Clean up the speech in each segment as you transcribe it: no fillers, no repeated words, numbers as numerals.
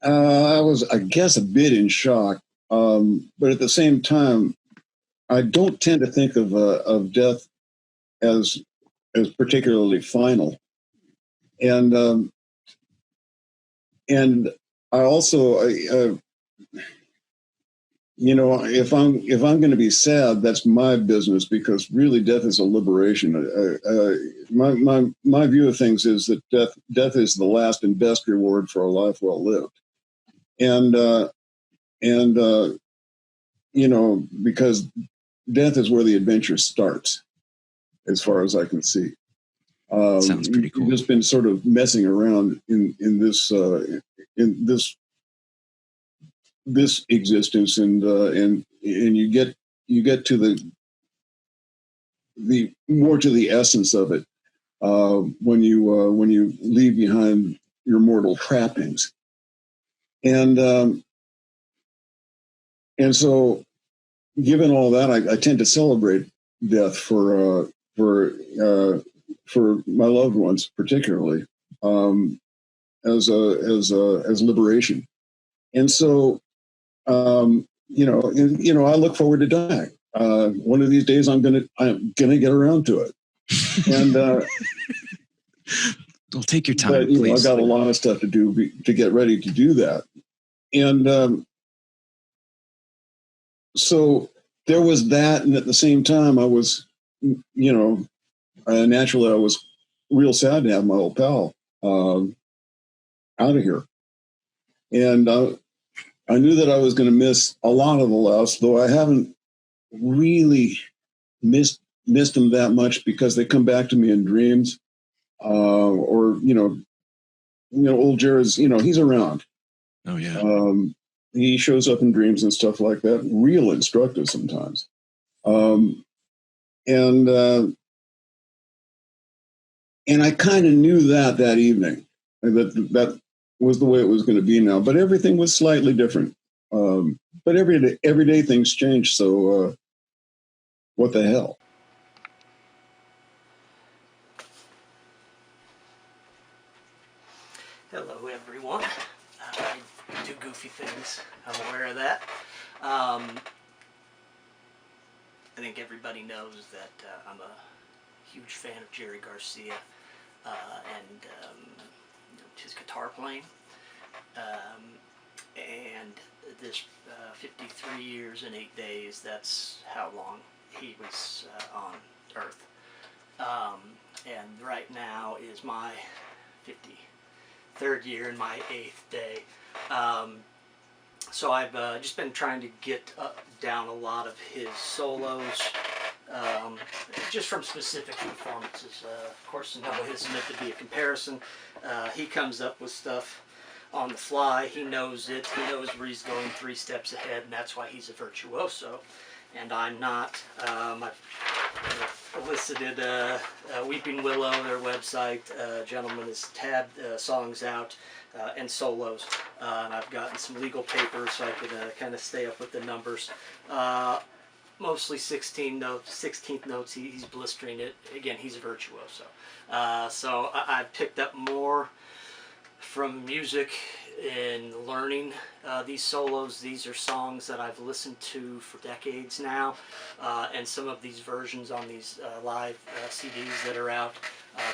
I was, I guess, a bit in shock, but at the same time, I don't tend to think of death as particularly final, and and I also, if I'm going to be sad, that's my business, because really death is a liberation. My view of things is that death is the last and best reward for a life well lived, and because death is where the adventure starts, as far as I can see. Sounds pretty cool. You've just been sort of messing around in this existence, and you get to the more to the essence of it when you leave behind your mortal trappings, and so, given all that, I tend to celebrate death for my loved ones, particularly, as liberation. And so, I look forward to dying. One of these days, I'm gonna get around to it. And well, take your time, please. I got a lot of stuff to do to get ready to do that. And so there was that, and at the same time, I was, naturally, I was real sad to have my old pal out of here, and I knew that I was going to miss a lot of the loss, though I haven't really missed them that much, because they come back to me in dreams, or old Jerry's, he's around. Oh yeah. He shows up in dreams and stuff like that. Real instructive sometimes. And I kind of knew that evening, that was the way it was going to be now. But everything was slightly different. But every day things change. So what the hell? Hello, everyone. I do goofy things. I'm aware of that. I think everybody knows that I'm a huge fan of Jerry Garcia and his guitar playing. And this 53 years and 8 days, that's how long he was on Earth. And right now is my 53rd year and my 8th day. So I've just been trying to get down a lot of his solos, just from specific performances. Of course, no, it isn't meant to be a comparison. He comes up with stuff on the fly. He knows it. He knows where he's going 3 steps ahead, and that's why he's a virtuoso. And I'm not. I've elicited Weeping Willow, their website. Gentleman has tabbed songs out and solos. And I've gotten some legal papers so I could kind of stay up with the numbers. Mostly 16 notes, 16th notes. He's blistering it. Again, he's a virtuoso. So I've picked up more from music in learning these solos. These are songs that I've listened to for decades now, and some of these versions on these live CDs that are out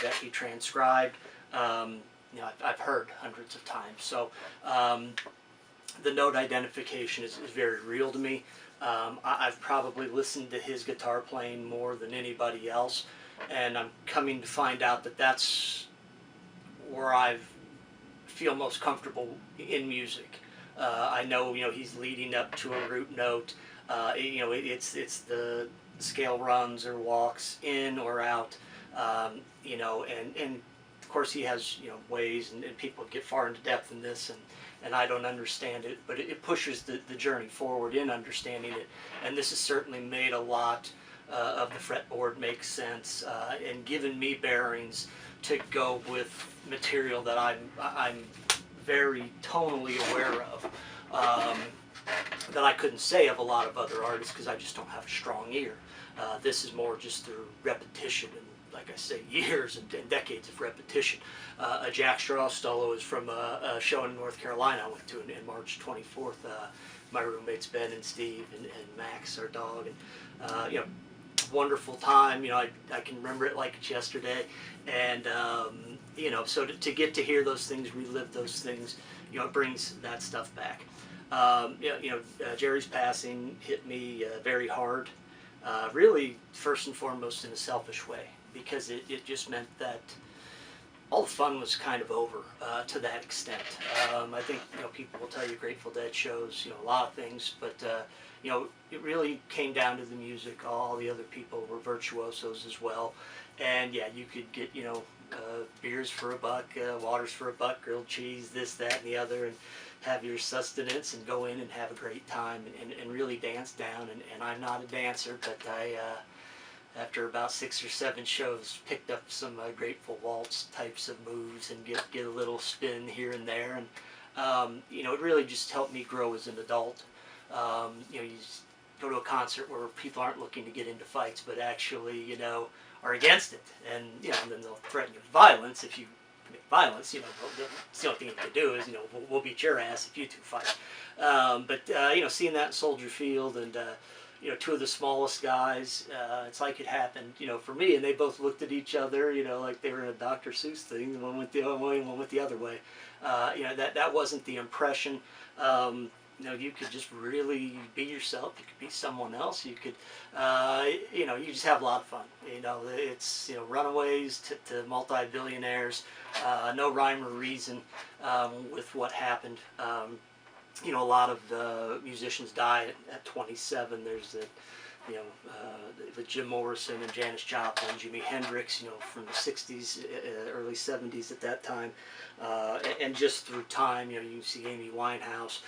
that he transcribed, I've heard hundreds of times. So the note identification is very real to me. I've probably listened to his guitar playing more than anybody else, and I'm coming to find out that that's where I feel most comfortable in music. I know, he's leading up to a root note. It's the scale runs or walks in or out. And of course he has ways, and people get far into depth in this, and I don't understand it, but it pushes the journey forward in understanding it. And this has certainly made a lot of the fretboard make sense, and given me bearings to go with material that I'm very tonally aware of, that I couldn't say of a lot of other artists because I just don't have a strong ear. This is more just through repetition like I say, years and decades of repetition. A Jack Straw solo is from a show in North Carolina I went to in March 24th. My roommates Ben and Steve and Max, our dog, and wonderful time. I can remember it like it's yesterday, and so to get to hear those things, relive those things, it brings that stuff back. Jerry's passing hit me very hard, really first and foremost in a selfish way, because it just meant that all the fun was kind of over to that extent. I think people will tell you Grateful Dead shows a lot of things, but it really came down to the music. All the other people were virtuosos as well, and yeah, you could get beers for $1, waters for $1, grilled cheese, this, that, and the other, and have your sustenance and go in and have a great time and really dance down. And I'm not a dancer, but I after about 6 or 7 shows picked up some Grateful Waltz types of moves and get a little spin here and there, and it really just helped me grow as an adult. You go to a concert where people aren't looking to get into fights, but actually are against it, and then they'll threaten you with violence if you commit violence. The only thing you can do is we'll beat your ass if you two fight. But seeing that in Soldier Field, and 2 of the smallest guys, it's like it happened for me, and they both looked at each other like they were in a Dr. Seuss thing. One went the one way, one went the other way. That wasn't the impression. You could just really be yourself. You could be someone else. You could, you just have a lot of fun. It's runaways to multi-billionaires. No rhyme or reason with what happened. A lot of the musicians die at 27. There's the Jim Morrison and Janis Joplin, Jimi Hendrix, from the 60s, early 70s at that time. And just through time, you see Amy Winehouse,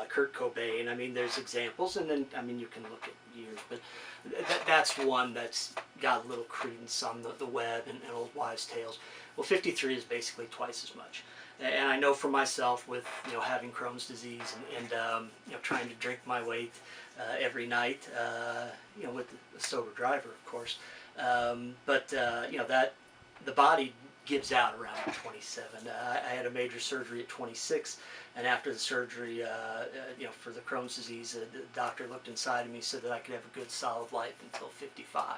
Kurt Cobain. I mean, there's examples, and then, you can look at years, but that's one that's got a little credence on the web and old wives' tales. Well, 53 is basically twice as much. And I know for myself, with having Crohn's disease and trying to drink my weight every night, with a sober driver, of course, but that the body gives out around 27. I had a major surgery at 26, and after the surgery, for the Crohn's disease, the doctor looked inside of me so that I could have a good solid life until 55.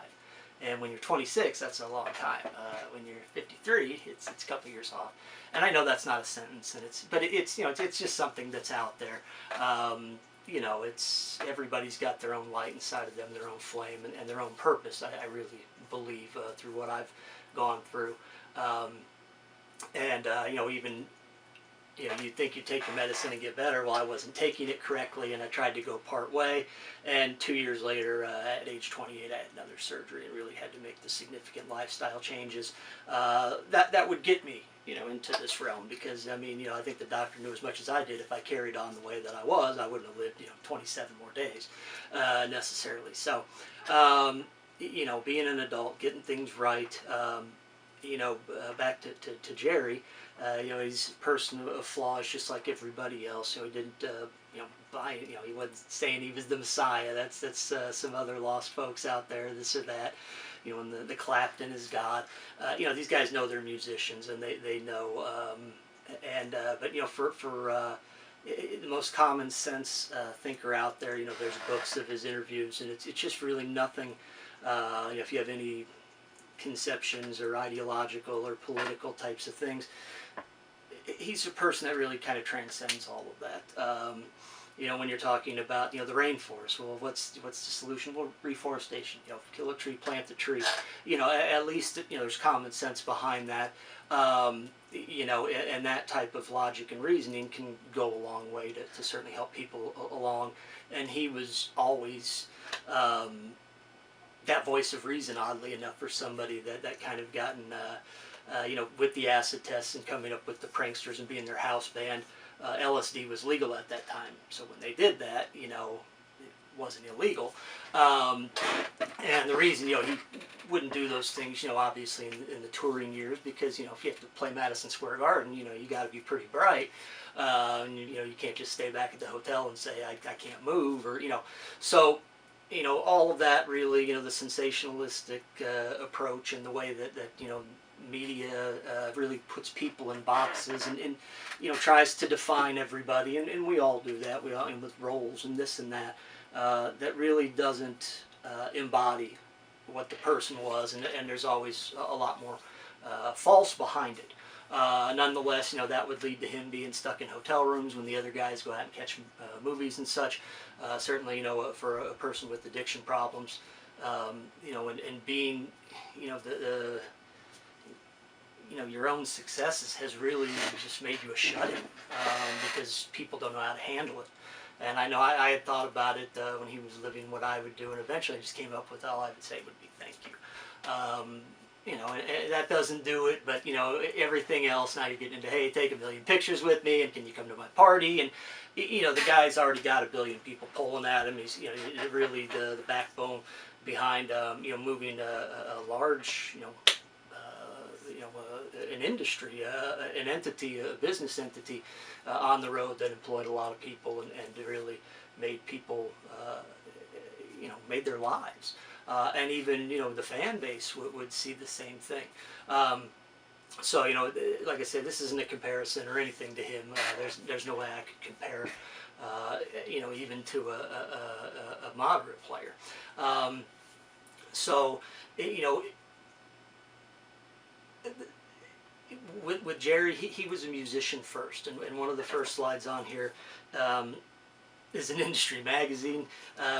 And when you're 26, that's a long time. When you're 53, it's a couple years off. And I know that's not a sentence, and it's just something that's out there. It's everybody's got their own light inside of them, their own flame, and their own purpose. I really believe through what I've gone through. Even you think you take the medicine and get better. Well, I wasn't taking it correctly, and I tried to go part way. And 2 years later, at age 28, I had another surgery and really had to make the significant lifestyle changes that would get me, into this realm. Because I think the doctor knew as much as I did. If I carried on the way that I wouldn't have lived, 27 more days necessarily. So, being an adult, getting things right. Back to Jerry, he's a person of flaws just like everybody else. He didn't, buy it. He wasn't saying he was the Messiah. That's some other lost folks out there, this or that. And the Clapton is God. These guys know they're musicians, and they know. But for the most common sense thinker out there, there's books of his interviews, and it's just really nothing. If you have any conceptions or ideological or political types of things, he's a person that really kind of transcends all of that. When you're talking about the rainforest, well, what's the solution? Well, reforestation. Kill a tree, plant the tree. At least there's common sense behind that. And that type of logic and reasoning can go a long way to certainly help people along. And he was always that voice of reason, oddly enough, for somebody that kind of gotten, with the acid tests and coming up with the pranksters and being their house band. LSD was legal at that time, so when they did that, it wasn't illegal. And the reason, he wouldn't do those things, obviously in the touring years, because, if you have to play Madison Square Garden, you got to be pretty bright. You can't just stay back at the hotel and say, I can't move, or, so all of that really, the sensationalistic approach and the way that media really puts people in boxes and tries to define everybody, and we all do that. We all, with roles and this and that, that really doesn't embody what the person was, and there's always a lot more false behind it. Nonetheless, that would lead to him being stuck in hotel rooms when the other guys go out and catch movies and such. Certainly, for a person with addiction problems, and being, the your own successes has really just made you a shut-in because people don't know how to handle it. And I know I had thought about it when he was living, what I would do, and eventually I just came up with all I would say would be thank you. And that doesn't do it, but everything else. Now you're getting into, hey, take 1 million pictures with me, and can you come to my party? And the guy's already got 1 billion people pulling at him. He's really the backbone behind moving a large an industry, an entity, a business entity on the road that employed a lot of people and really made people made their lives. And even the fan base would see the same thing. So like I said, this isn't a comparison or anything to him. There's no way I could compare, even to a moderate player. So with Jerry, he was a musician first, and one of the first slides on here is an industry magazine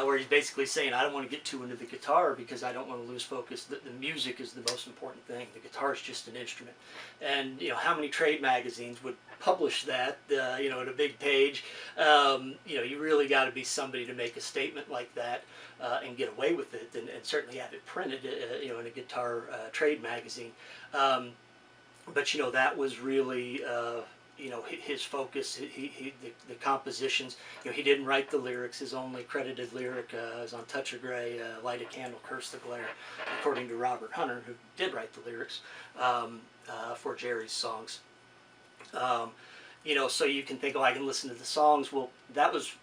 where he's basically saying, I don't want to get too into the guitar because I don't want to lose focus. The music is the most important thing. The guitar is just an instrument. And how many trade magazines would publish that at a big page? You really got to be somebody to make a statement like that and get away with it, and certainly have it printed in a guitar trade magazine. But that was really his focus. The compositions. He didn't write the lyrics. His only credited lyric is on "Touch of Grey," "Light a candle, curse the glare," according to Robert Hunter, who did write the lyrics for Jerry's songs. So you can think, oh, I can listen to the songs. Well, that was,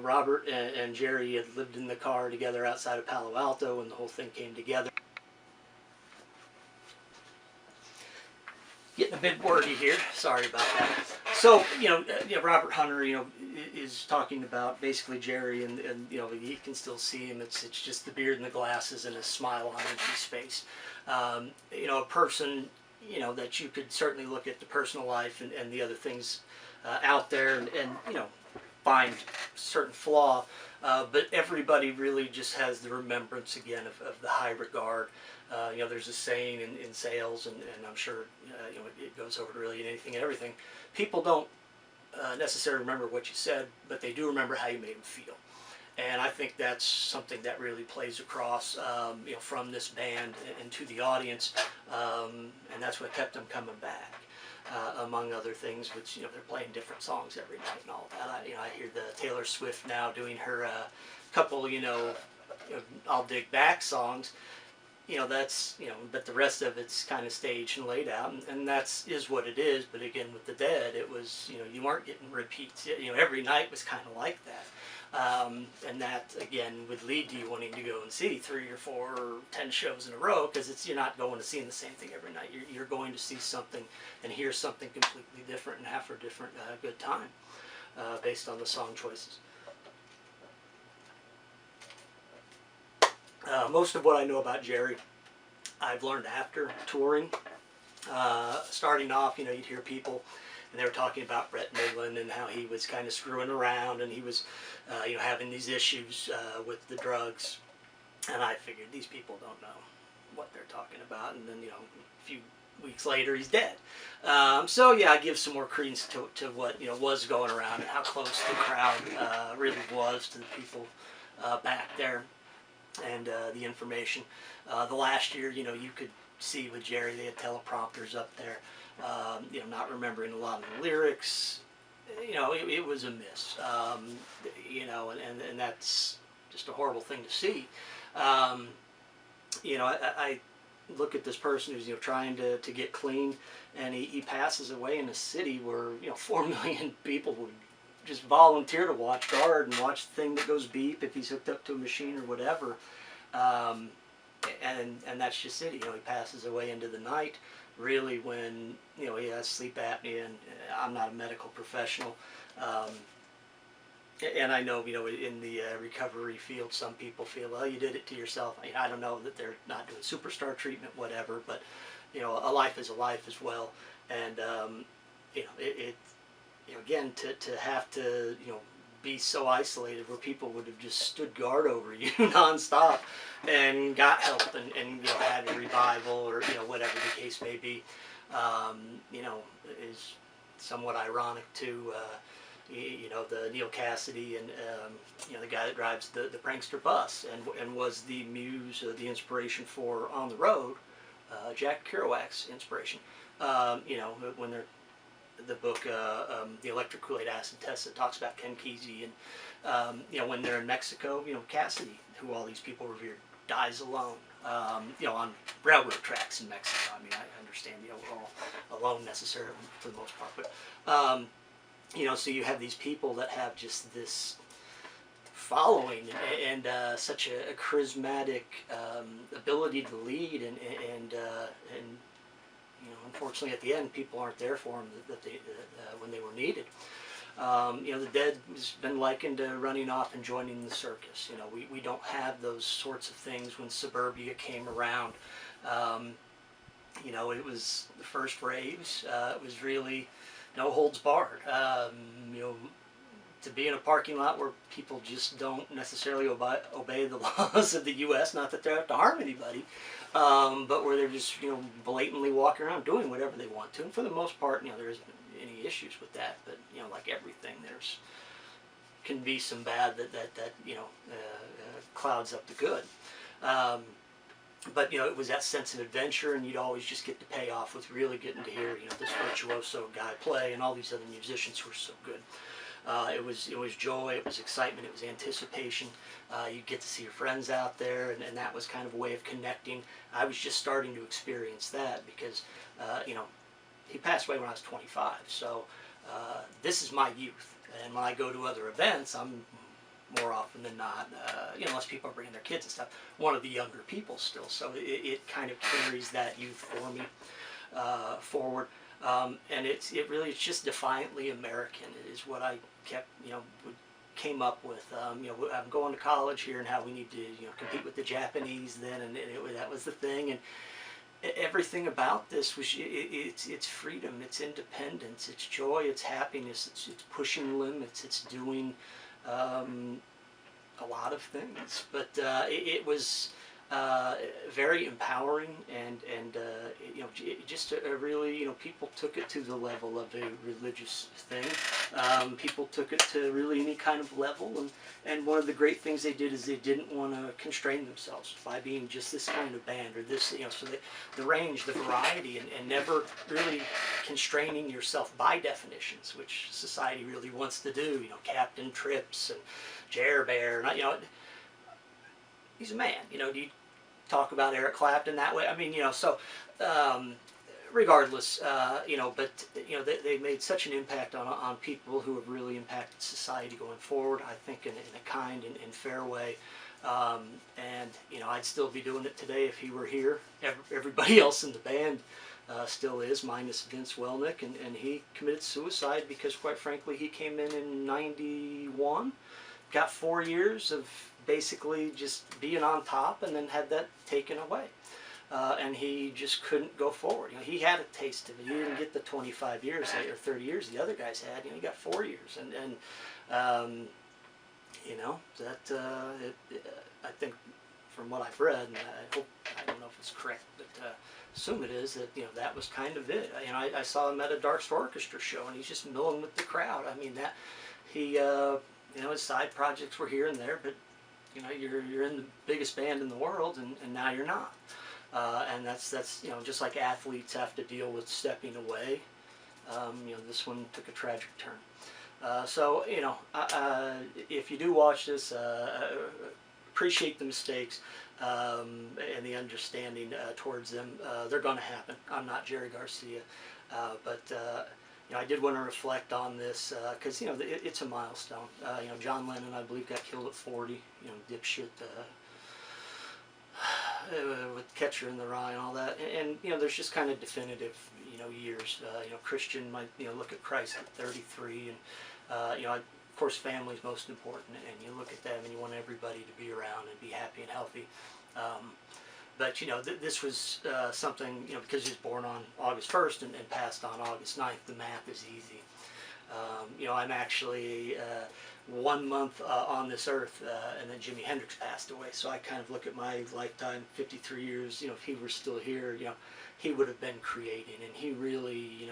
Robert and Jerry had lived in the car together outside of Palo Alto, and the whole thing came together. Getting a bit wordy here. Sorry about that. So, Robert Hunter, is talking about basically Jerry, and you can still see him. It's just the beard and the glasses and a smile on his face. A person, that you could certainly look at the personal life and the other things out there and find certain flaw, but everybody really just has the remembrance again of the high regard. There's a saying in sales, and I'm sure it goes over to really in anything and everything. People don't necessarily remember what you said, but they do remember how you made them feel. And I think that's something that really plays across, from this band and to the audience, and that's what kept them coming back. Among other things, which they're playing different songs every night and all that. I hear the Taylor Swift now doing her couple, I'll Dig Back songs. That's but the rest of it's kind of staged and laid out, and that's what it is. But again, with the Dead, it was you weren't getting repeats. Every night was kind of like that. And that again would lead to you wanting to go and see 3 or 4 or 10 shows in a row, because you're not going to see the same thing every night. You're going to see something and hear something completely different and have a different good time based on the song choices. Most of what I know about Jerry, I've learned after touring. Starting off, you'd hear people, and they were talking about Brett Midland and how he was kind of screwing around, and he was, having these issues with the drugs. And I figured these people don't know what they're talking about. And then, a few weeks later, he's dead. So yeah, I give some more credence to what was going around and how close the crowd really was to the people back there, and the information. The last year, you could see with Jerry, they had teleprompters up there. Not remembering a lot of the lyrics. It was a miss. And that's just a horrible thing to see. I look at this person who's trying to get clean, and he passes away in a city where 4 million people would just volunteer to watch guard and watch the thing that goes beep if he's hooked up to a machine or whatever. And that's just it. He passes away into the night, really, when he has sleep apnea, and I'm not a medical professional. And I know, in the recovery field, some people feel, well, you did it to yourself. I don't know that they're not doing superstar treatment, whatever, but, a life is a life as well. And, again, to have to, be so isolated where people would have just stood guard over you nonstop and got help and had a revival or, whatever the case may be, is somewhat ironic too. The Neil Cassidy and the guy that drives the prankster bus and was the muse, the inspiration for On the Road, Jack Kerouac's inspiration. When they're the book, the Electric Kool-Aid Acid Test, that talks about Ken Kesey, and when they're in Mexico, Cassidy, who all these people revered, dies alone, on railroad tracks in Mexico. I mean, I understand, we're all alone necessarily for the most part, but so you have these people that have just this following and such a charismatic ability to lead, and unfortunately at the end people aren't there for them when they were needed. The dead has been likened to running off and joining the circus. We don't have those sorts of things when suburbia came around. It was the first raves. It was really no holds barred. To be in a parking lot where people just don't necessarily obey the laws of the U.S., not that they're out to harm anybody, but where they're just blatantly walking around doing whatever they want to. And for the most part, there isn't any issues with that. But like everything, there's can be some bad that clouds up the good. But it was that sense of adventure, and you'd always just get the payoff with really getting to hear this virtuoso guy play, and all these other musicians who were so good. It was joy, it was excitement, it was anticipation. You'd get to see your friends out there, and that was kind of a way of connecting. I was just starting to experience that because, he passed away when I was 25. So this is my youth, and when I go to other events, I'm more often than not, unless people are bringing their kids and stuff, one of the younger people still. So it kind of carries that youth for me forward. And it's just defiantly American. It is what I kept, came up with. I'm going to college here, and how we need to, compete with the Japanese then, and that was the thing. And everything about this was it's freedom, it's independence, it's joy, it's happiness, it's pushing limits, it's doing a lot of things. But it was very empowering, and just a really, people took it to the level of a religious thing. People took it to really any kind of level, and one of the great things they did is they didn't want to constrain themselves by being just this kind of band or this, so the range, the variety, and never really constraining yourself by definitions, which society really wants to do. Captain Trips and Jer Bear, and he's a man. Do you talk about Eric Clapton that way? I mean, so regardless, but they made such an impact on people who have really impacted society going forward. I think in a kind and fair way. And I'd still be doing it today if he were here. Everybody else in the band still is, minus Vince Welnick, and he committed suicide because, quite frankly, he came in '91. Got 4 years of basically just being on top, and then had that taken away. And he just couldn't go forward. He had a taste of it. He didn't get the 25 years or 30 years the other guys had. He got 4 years. And I think from what I've read, and I don't know if it's correct, but assume it is, that that was kind of it. I saw him at a Dark Orchestra show, and he's just milling with the crowd. I mean, that he his side projects were here and there, but you're in the biggest band in the world, and now you're not. And that's just like athletes have to deal with stepping away. This one took a tragic turn. So if you do watch this, appreciate the mistakes and the understanding towards them. They're going to happen. I'm not Jerry Garcia, but I did want to reflect on this because it's a milestone. John Lennon, I believe, got killed at 40. Dipshit. With Catcher in the Rye and all that, and there's just kind of definitive years. Christian might look at Christ at 33, and of course family's most important, and you look at them and you want everybody to be around and be happy and healthy. But this was something because he was born on August 1st and passed on August 9th. The math is easy. I'm actually 1 month on this earth, and then Jimi Hendrix passed away. So I kind of look at my lifetime, 53 years. If he were still here, he would have been creating, and he really,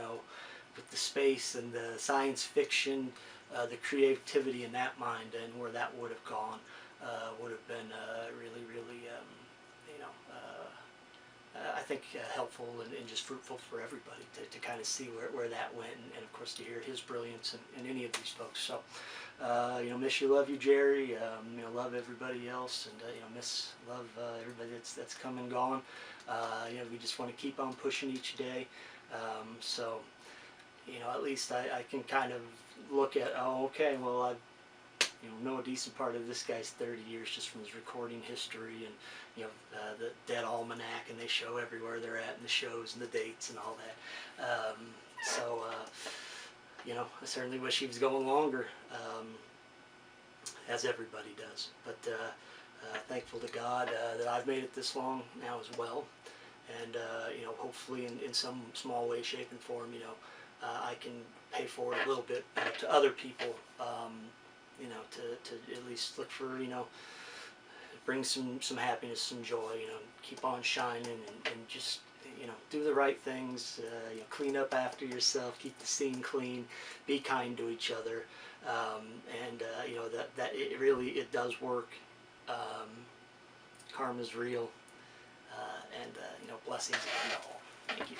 with the space and the science fiction, the creativity in that mind and where that would have gone, would have been really, really, I think helpful and just fruitful for everybody to kind of see where that went, and of course to hear his brilliance in any of these folks. So, miss you, love you, Jerry. Love everybody else, and love everybody that's come and gone. We just want to keep on pushing each day. So, at least I can kind of look at, oh, okay, well, I know a decent part of this guy's 30 years just from his recording history, and the Dead Almanac, and they show everywhere they're at, and the shows and the dates and all that. I certainly wish he was going longer, as everybody does. But thankful to God that I've made it this long now as well, and hopefully in some small way, shape, and form, I can pay forward a little bit to other people. To at least look for, bring some happiness, some joy, keep on shining, and just, do the right things, clean up after yourself, keep the scene clean, be kind to each other, and, that it does work. Karma's real, and, blessings upon all. Thank you.